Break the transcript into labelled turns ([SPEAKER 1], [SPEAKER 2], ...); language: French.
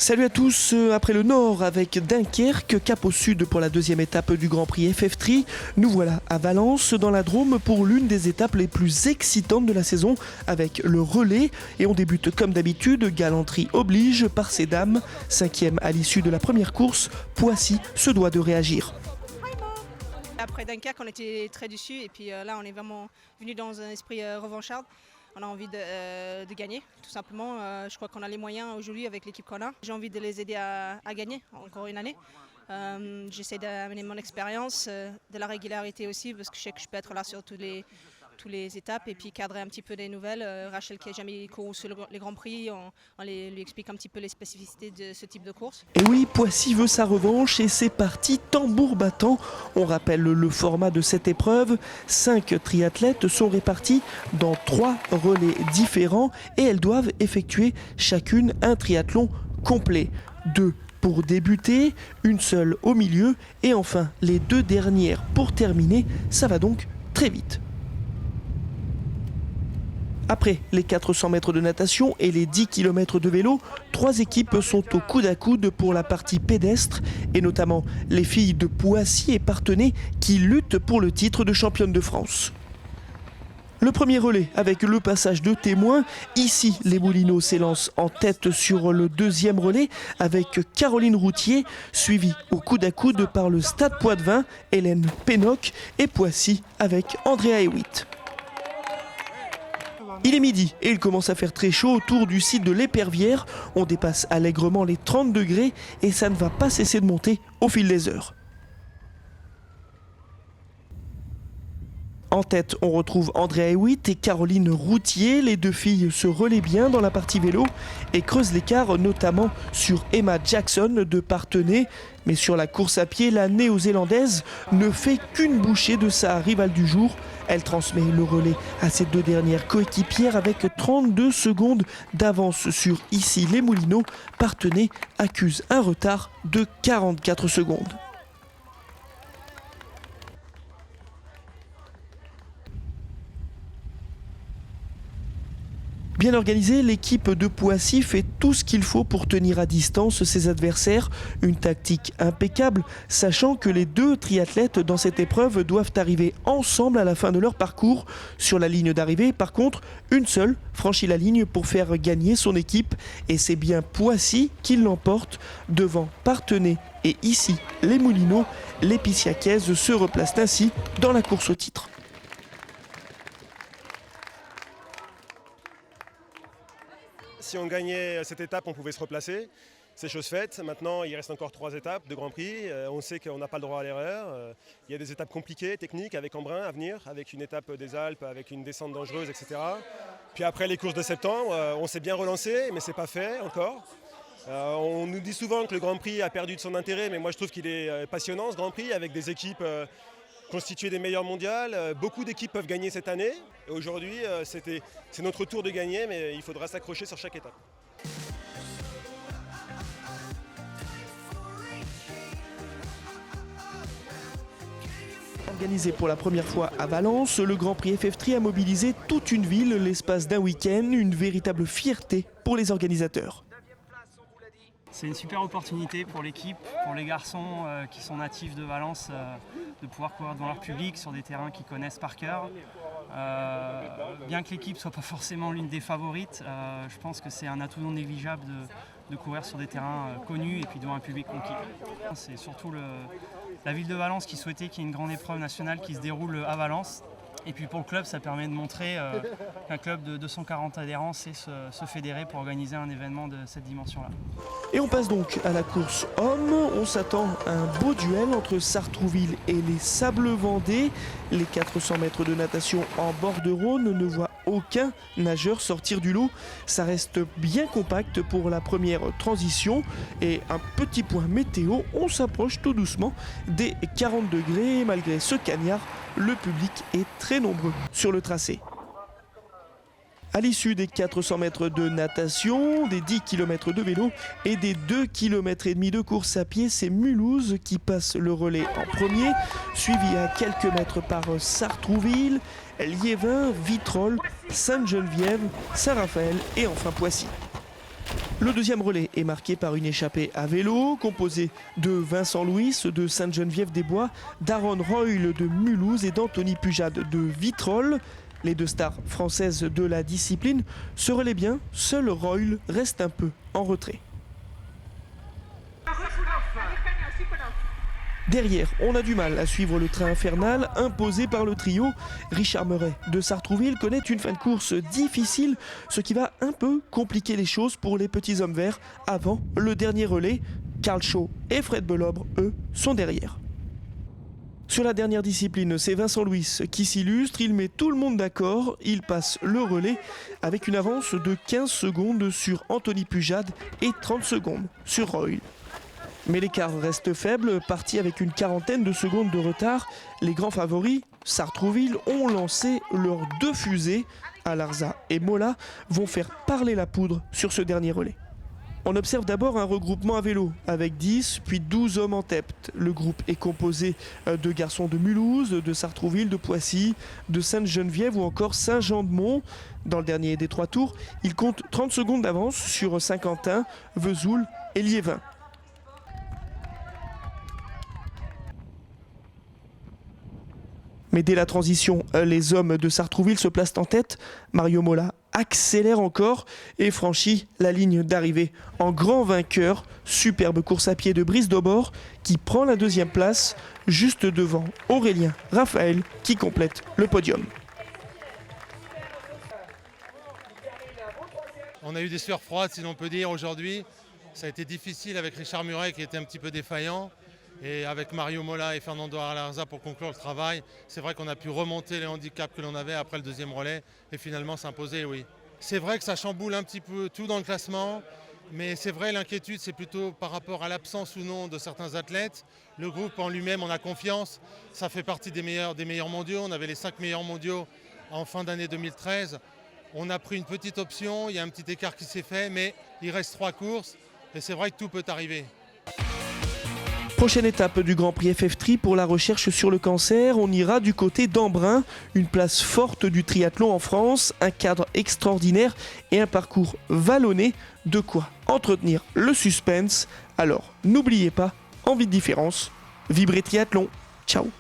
[SPEAKER 1] Salut à tous, après le nord avec Dunkerque, cap au sud pour la deuxième étape du Grand Prix FF3. Nous voilà à Valence dans la Drôme pour l'une des étapes les plus excitantes de la saison avec le relais. Et on débute comme d'habitude, galanterie oblige par ces dames. 5e à l'issue de la première course, Poissy se doit de réagir.
[SPEAKER 2] Après Dunkerque, on était très déçus et puis là, on est vraiment venu dans un esprit revanchard. On a envie de gagner, tout simplement. Je crois qu'on a les moyens aujourd'hui avec l'équipe qu'on a. J'ai envie de les aider à gagner encore une année. J'essaie d'amener mon expérience, de la régularité aussi, parce que je sais que je peux être là sur toutes les étapes et puis cadrer un petit peu des nouvelles. Rachel qui n'a jamais couru sur les Grands Prix, on lui explique un petit peu les spécificités de ce type de course.
[SPEAKER 1] Et oui, Poissy veut sa revanche et c'est parti, tambour battant. On rappelle le format de cette épreuve. 5 triathlètes sont répartis dans 3 relais différents et elles doivent effectuer chacune un triathlon complet. 2 pour débuter, une seule au milieu et enfin les 2 dernières pour terminer. Ça va donc très vite. Après les 400 mètres de natation et les 10 km de vélo, 3 équipes sont au coude à coude pour la partie pédestre et notamment les filles de Poissy et Parthenay qui luttent pour le titre de championne de France. Le premier relais avec le passage de témoins. Ici, les Moulineaux s'élancent en tête sur le deuxième relais avec Caroline Routier, suivie au coude à coude par le Stade Poitvin, Hélène Pénoc et Poissy avec Andrea Hewitt. Il est midi et il commence à faire très chaud autour du site de l'Épervière. On dépasse allègrement les 30 degrés et ça ne va pas cesser de monter au fil des heures. En tête, on retrouve Andrea Hewitt et Caroline Routier. Les 2 filles se relaient bien dans la partie vélo et creusent l'écart, notamment sur Emma Jackson de Parthenay. Mais sur la course à pied, la néo-zélandaise ne fait qu'une bouchée de sa rivale du jour. Elle transmet le relais à ses 2 dernières coéquipières avec 32 secondes d'avance sur ici les Moulineaux. Parthenay accuse un retard de 44 secondes. Bien organisée, l'équipe de Poissy fait tout ce qu'il faut pour tenir à distance ses adversaires. Une tactique impeccable, sachant que les 2 triathlètes dans cette épreuve doivent arriver ensemble à la fin de leur parcours. Sur la ligne d'arrivée, par contre, une seule franchit la ligne pour faire gagner son équipe. Et c'est bien Poissy qui l'emporte devant Parthenay. Et ici, les Moulineaux, les Pissiacaises se replacent ainsi dans la course au titre.
[SPEAKER 3] Si on gagnait cette étape, on pouvait se replacer. C'est chose faite. Maintenant, il reste encore 3 étapes de Grand Prix. On sait qu'on n'a pas le droit à l'erreur. Il y a des étapes compliquées, techniques, avec Embrun à venir, avec une étape des Alpes, avec une descente dangereuse, etc. Puis après les courses de septembre, on s'est bien relancé, mais ce n'est pas fait encore. On nous dit souvent que le Grand Prix a perdu de son intérêt, mais moi je trouve qu'il est passionnant ce Grand Prix, avec des équipes constituées des meilleures mondiales. Beaucoup d'équipes peuvent gagner cette année. Et aujourd'hui, c'est notre tour de gagner, mais il faudra s'accrocher sur chaque étape.
[SPEAKER 1] Organisé pour la première fois à Valence, le Grand Prix FF3 a mobilisé toute une ville l'espace d'un week-end, une véritable fierté pour les organisateurs.
[SPEAKER 4] C'est une super opportunité pour l'équipe, pour les garçons qui sont natifs de Valence, de pouvoir courir devant leur public sur des terrains qu'ils connaissent par cœur. Bien que l'équipe ne soit pas forcément l'une des favorites, je pense que c'est un atout non négligeable de courir sur des terrains connus et puis devant un public conquis. C'est surtout la ville de Valence qui souhaitait qu'il y ait une grande épreuve nationale qui se déroule à Valence. Et puis pour le club, ça permet de montrer qu'un club de 240 adhérents sait se fédérer pour organiser un événement de cette dimension-là.
[SPEAKER 1] Et on passe donc à la course homme. On s'attend à un beau duel entre Sartrouville et les Sables-Vendée. Les 400 mètres de natation en bord de Rhône ne voient aucun nageur sortir du lot. Ça reste bien compact pour la première transition. Et un petit point météo, on s'approche tout doucement des 40 degrés. Malgré ce cagnard, le public est très nombreux sur le tracé. À l'issue des 400 mètres de natation, des 10 km de vélo et des 2,5 km de course à pied, c'est Mulhouse qui passe le relais en premier, suivi à quelques mètres par Sartrouville, Liévin, Vitrolles, Sainte-Geneviève, Saint-Raphaël et enfin Poissy. Le deuxième relais est marqué par une échappée à vélo, composée de Vincent Louis de Sainte-Geneviève-des-Bois, d'Aaron Royle de Mulhouse et d'Anthony Pujade de Vitrolles. Les deux stars françaises de la discipline se relaient bien, seul Royle reste un peu en retrait. Derrière, on a du mal à suivre le train infernal imposé par le trio. Richard Murray de Sartrouville connaît une fin de course difficile, ce qui va un peu compliquer les choses pour les petits hommes verts avant le dernier relais. Karl Shaw et Fred Belobre, eux, sont derrière. Sur la dernière discipline, c'est Vincent Louis qui s'illustre, il met tout le monde d'accord, il passe le relais avec une avance de 15 secondes sur Anthony Pujade et 30 secondes sur Royle. Mais l'écart reste faible, parti avec une quarantaine de secondes de retard. Les grands favoris, Sartrouville, ont lancé leurs deux fusées. Alarza et Mola vont faire parler la poudre sur ce dernier relais. On observe d'abord un regroupement à vélo avec 10 puis 12 hommes en tête. Le groupe est composé de garçons de Mulhouse, de Sartrouville, de Poissy, de Sainte-Geneviève ou encore Saint-Jean-de-Mont. Dans le dernier des 3 tours, il compte 30 secondes d'avance sur Saint-Quentin, Vesoul et Liévin. Mais dès la transition, les hommes de Sartrouville se placent en tête. Mario Mola accélère encore et franchit la ligne d'arrivée en grand vainqueur. Superbe course à pied de Brice Daubord qui prend la deuxième place juste devant Aurélien Raphaël qui complète le podium.
[SPEAKER 5] On a eu des sueurs froides, si l'on peut dire, aujourd'hui. Ça a été difficile avec Richard Murray qui était un petit peu défaillant. Et avec Mario Mola et Fernando Alarza pour conclure le travail, c'est vrai qu'on a pu remonter les handicaps que l'on avait après le deuxième relais et finalement s'imposer, oui. C'est vrai que ça chamboule un petit peu tout dans le classement, mais c'est vrai l'inquiétude c'est plutôt par rapport à l'absence ou non de certains athlètes. Le groupe en lui-même, on a confiance, ça fait partie des meilleurs mondiaux. On avait les 5 meilleurs mondiaux en fin d'année 2013. On a pris une petite option, il y a un petit écart qui s'est fait, mais il reste 3 courses et c'est vrai que tout peut arriver.
[SPEAKER 1] Prochaine étape du Grand Prix FF3 pour la recherche sur le cancer, on ira du côté d'Embrun, une place forte du triathlon en France, un cadre extraordinaire et un parcours vallonné, de quoi entretenir le suspense. Alors n'oubliez pas, envie de différence, vibrez triathlon. Ciao.